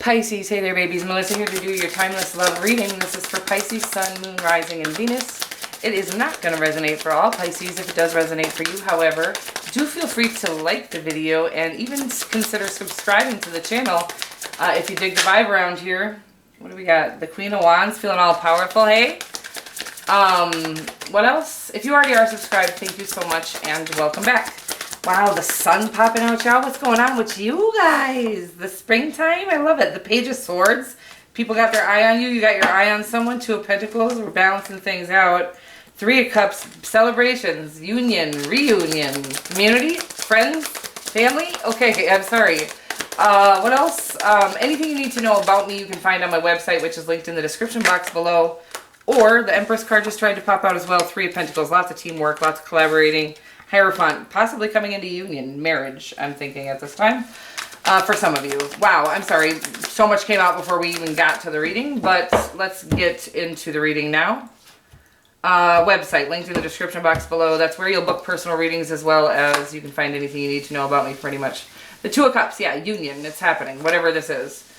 Pisces, hey there babies, Melissa here to do your timeless love reading. This is for Pisces, Sun, Moon, Rising, and Venus. It is not going to resonate for all Pisces. If it does resonate for you, however, do feel free to like the video and even consider subscribing to the channel if you dig the vibe around here. What do we got? The Queen of Wands, feeling all powerful, hey? What else? If you already are subscribed, thank you so much and welcome back. Wow, the sun popping out, y'all. What's going on with you guys? The springtime? I love it. The Page of Swords. People got their eye on you. You got your eye on someone. Two of Pentacles. We're balancing things out. Three of Cups. Celebrations. Union. Reunion. Community. Friends. Family. Okay, I'm sorry. What else? Anything you need to know about me you can find on my website, which is linked in the description box below. Or the Empress card just tried to pop out as well. Three of Pentacles. Lots of teamwork. Lots of collaborating. Hierophant, possibly coming into union, marriage, I'm thinking at this time, for some of you. Wow, I'm sorry, so much came out before we even got to the reading, but let's get into the reading now. Website, linked in the description box below. That's where you'll book personal readings as well as you can find anything you need to know about me pretty much. The Two of Cups, yeah, union, it's happening, whatever this is.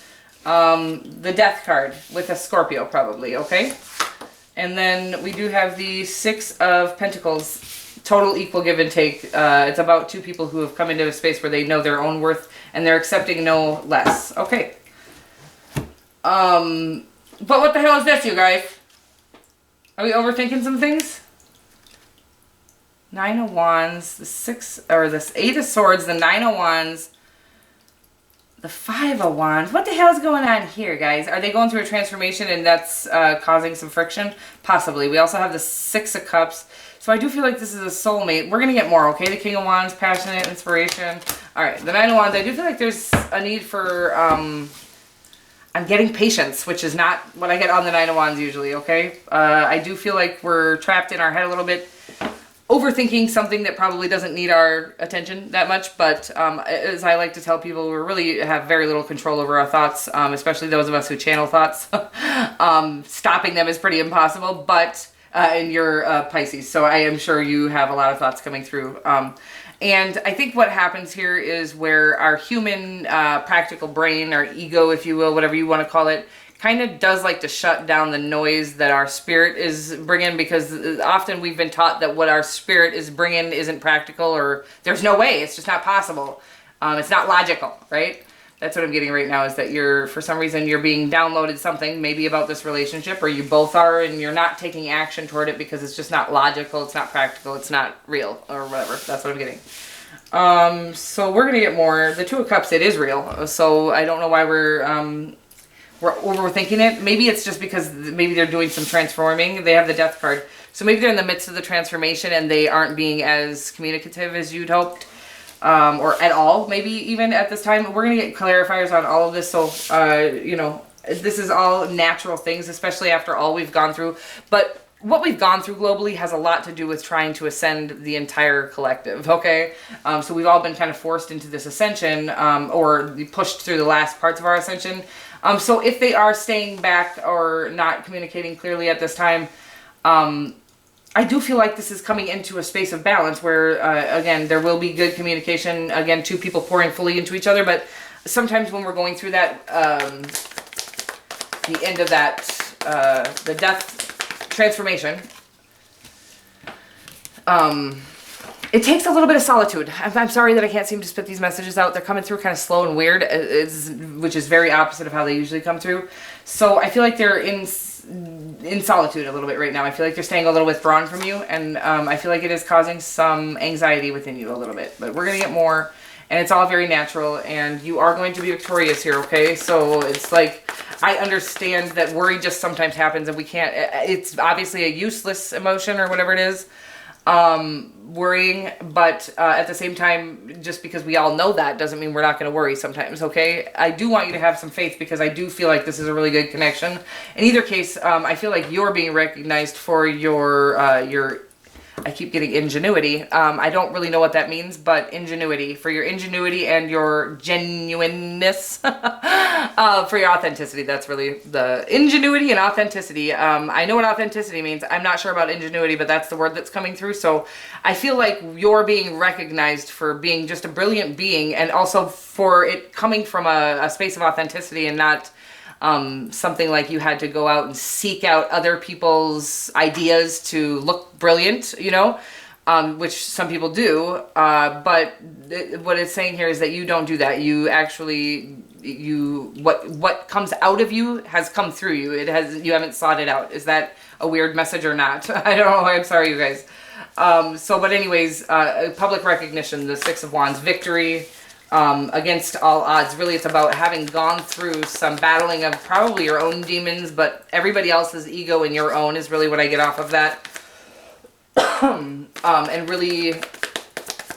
The Death card with a Scorpio probably, okay? And then we do have the Six of Pentacles. Total equal give and take. It's about two people who have come into a space where they know their own worth and they're accepting no less. Okay. But what the hell is this, you guys? Are we overthinking some things? Nine of Wands, the Eight of Swords, the Nine of Wands, the Five of Wands. What the hell is going on here, guys? Are they going through a transformation and that's causing some friction? Possibly. We also have the Six of Cups. So I do feel like this is a soulmate. We're going to get more, okay? The King of Wands, passionate, inspiration. All right, the Nine of Wands. I do feel like there's a need for, I'm getting patience, which is not what I get on the Nine of Wands usually, okay? I do feel like we're trapped in our head a little bit, overthinking something that probably doesn't need our attention that much. But as I like to tell people, we really have very little control over our thoughts, especially those of us who channel thoughts. Stopping them is pretty impossible, but... in your Pisces, so I am sure you have a lot of thoughts coming through. And I think what happens here is where our human practical brain, our ego, if you will, whatever you want to call it, kind of does like to shut down the noise that our spirit is bringing, because often we've been taught that what our spirit is bringing isn't practical, or there's no way, it's just not possible. It's not logical, right? That's what I'm getting right now, is that for some reason, you're being downloaded something, maybe about this relationship, or you both are, and you're not taking action toward it because it's just not logical, it's not practical, it's not real, or whatever. That's what I'm getting. So we're going to get more. The Two of Cups, it is real, so I don't know why we're overthinking it. Maybe it's just because maybe they're doing some transforming. They have the Death card. So maybe they're in the midst of the transformation and they aren't being as communicative as you'd hoped. Or at all, maybe even at this time. We're going to get clarifiers on all of this, so, you know, this is all natural things, especially after all we've gone through. But what we've gone through globally has a lot to do with trying to ascend the entire collective, okay? So we've all been kind of forced into this ascension, or pushed through the last parts of our ascension. So if they are staying back or not communicating clearly at this time, I do feel like this is coming into a space of balance where, again, there will be good communication. Again, two people pouring fully into each other. But sometimes when we're going through that, the end of that, the death transformation, it takes a little bit of solitude. I'm sorry that I can't seem to spit these messages out. They're coming through kind of slow and weird, which is very opposite of how they usually come through. So I feel like they're in solitude a little bit right now. I feel like they're staying a little withdrawn from you, and I feel like it is causing some anxiety within you a little bit. But we're going to get more, and it's all very natural, and you are going to be victorious here, okay? So it's like, I understand that worry just sometimes happens, and we can't, it's obviously a useless emotion or whatever it is, worrying, but at the same time, just because we all know that doesn't mean we're not going to worry sometimes, okay? I do want you to have some faith, because I do feel like this is a really good connection. In either case, I feel like you're being recognized for your I keep getting ingenuity. I don't really know what that means, but ingenuity, for your ingenuity and your genuineness. For your authenticity, that's really the ingenuity and authenticity. I know what authenticity means. I'm not sure about ingenuity, but that's the word that's coming through. So I feel like you're being recognized for being just a brilliant being, and also for it coming from a space of authenticity and not something like you had to go out and seek out other people's ideas to look brilliant, you know, which some people do. But what it's saying here is that you don't do that. You actually, what comes out of you has come through you. You haven't sought it out. Is that a weird message or not? I don't know. I'm sorry, you guys. But anyways, public recognition, the Six of Wands, victory, against all odds. Really, it's about having gone through some battling of probably your own demons, but everybody else's ego and your own is really what I get off of that. And really,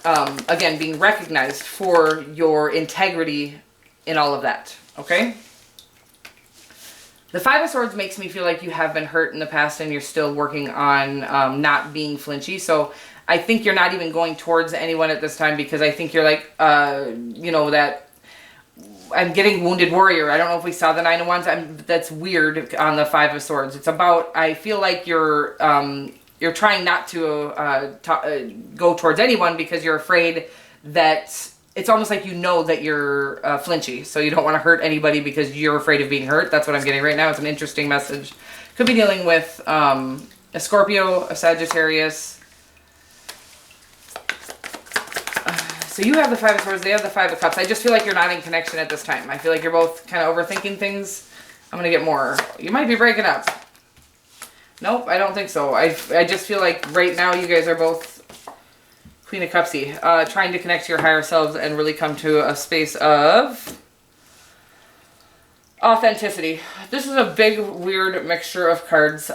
again, being recognized for your integrity in all of that, okay? The Five of Swords makes me feel like you have been hurt in the past and you're still working on not being flinchy. So I think you're not even going towards anyone at this time, because I think you're like, you know, that I'm getting Wounded Warrior. I don't know if we saw the Nine of Wands. That's weird on the Five of Swords. It's about, I feel like you're trying not to go towards anyone because you're afraid that it's almost like you know that you're flinchy. So you don't want to hurt anybody because you're afraid of being hurt. That's what I'm getting right now. It's an interesting message. Could be dealing with a Scorpio, a Sagittarius. So you have the Five of Swords, they have the Five of Cups. I just feel like you're not in connection at this time. I feel like you're both kind of overthinking things. I'm going to get more. You might be breaking up. Nope, I don't think so. I just feel like right now you guys are both Queen of Cupsy, trying to connect to your higher selves and really come to a space of authenticity. This is a big, weird mixture of cards.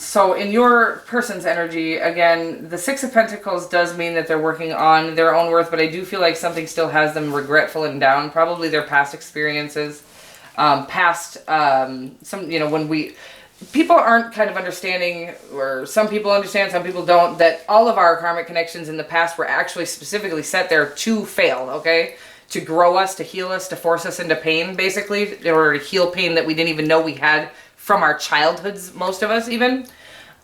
So in your person's energy, again, the Six of Pentacles does mean that they're working on their own worth, but I do feel like something still has them regretful and down. Probably their past experiences, some, you know, when people aren't kind of understanding, or some people understand, some people don't, that all of our karmic connections in the past were actually specifically set there to fail, okay? To grow us, to heal us, to force us into pain, basically, in order to heal pain that we didn't even know we had from our childhoods, most of us even.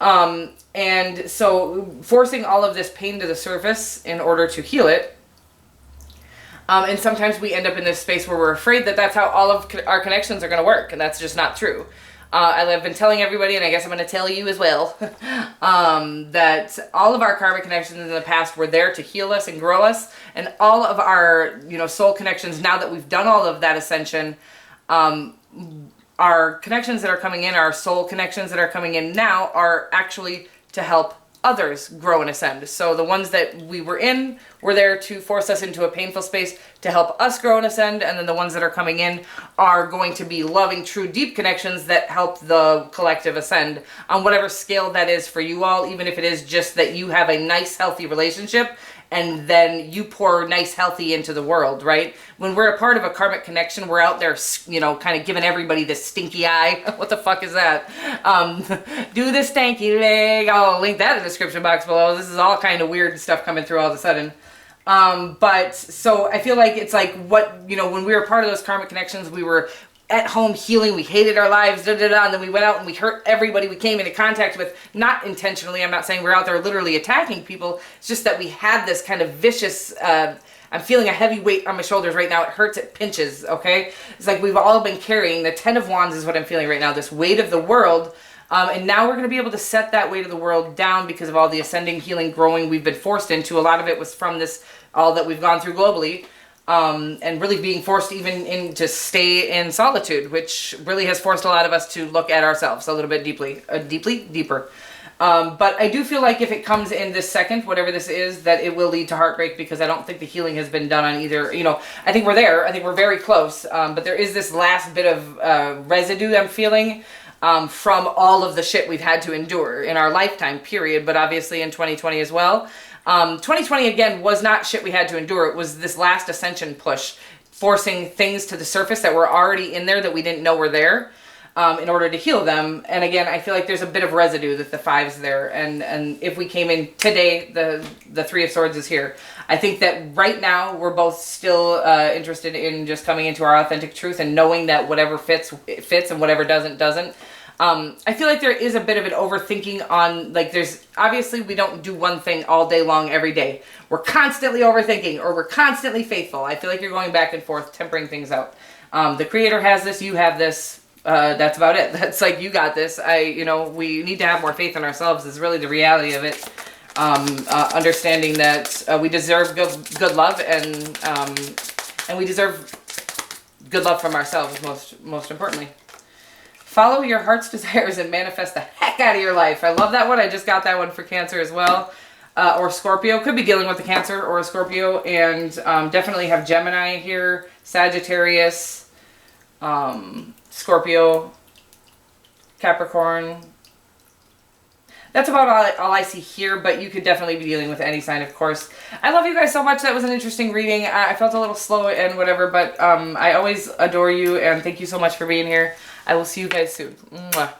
And so forcing all of this pain to the surface in order to heal it. And sometimes we end up in this space where we're afraid that that's how all of our connections are going to work, and that's just not true. I've been telling everybody, and I guess I'm going to tell you as well, that all of our karmic connections in the past were there to heal us and grow us, and all of our, you know, soul connections, now that we've done all of that ascension, our connections that are coming in, our soul connections that are coming in now, are actually to help others grow and ascend. So the ones that we were in were there to force us into a painful space to help us grow and ascend, and then the ones that are coming in are going to be loving, true, deep connections that help the collective ascend on whatever scale that is for you all, even if it is just that you have a nice, healthy relationship and then you pour nice, healthy into the world, right? When we're a part of a karmic connection, we're out there, you know, kind of giving everybody this stinky eye. What the fuck is that? Do the stanky leg. I'll link that in the description box below. This is all kind of weird stuff coming through all of a sudden. But so I feel like it's like what, you know, when we were part of those karmic connections, we were at home healing, we hated our lives, and then we went out and we hurt everybody we came into contact with, not intentionally. I'm not saying we're out there literally attacking people. It's just that we had this kind of vicious, I'm feeling a heavy weight on my shoulders right now. It hurts, it pinches, okay? It's like we've all been carrying, the Ten of Wands is what I'm feeling right now, this weight of the world. And now we're going to be able to set that weight of the world down because of all the ascending, healing, growing we've been forced into. A lot of it was from this, all that we've gone through globally. And really being forced even to stay in solitude, which really has forced a lot of us to look at ourselves a little bit deeper. But I do feel like if it comes in this second, whatever this is, that it will lead to heartbreak, because I don't think the healing has been done on either. You know, I think we're there. I think we're very close. But there is this last bit of residue I'm feeling from all of the shit we've had to endure in our lifetime period, but obviously in 2020 as well. 2020, again, was not shit we had to endure. It was this last ascension push, forcing things to the surface that were already in there that we didn't know were there, in order to heal them. And again, I feel like there's a bit of residue that the Five's there. And if we came in today, the Three of Swords is here. I think that right now we're both still interested in just coming into our authentic truth and knowing that whatever fits, it fits, and whatever doesn't. I feel like there is a bit of an overthinking on, like, there's, obviously we don't do one thing all day long every day. We're constantly overthinking, or we're constantly faithful. I feel like you're going back and forth, tempering things out. The creator has this, you have this. That's about it. That's like, you got this. We need to have more faith in ourselves is really the reality of it. Understanding that we deserve good love, and we deserve good love from ourselves, most importantly. Follow your heart's desires and manifest the heck out of your life. I love that one. I just got that one for Cancer as well. Or Scorpio. Could be dealing with a Cancer or a Scorpio. And definitely have Gemini here, Sagittarius, Scorpio, Capricorn. That's about all I see here, but you could definitely be dealing with any sign, of course. I love you guys so much. That was an interesting reading. I felt a little slow and whatever, but I always adore you, and thank you so much for being here. I will see you guys soon. Mwah.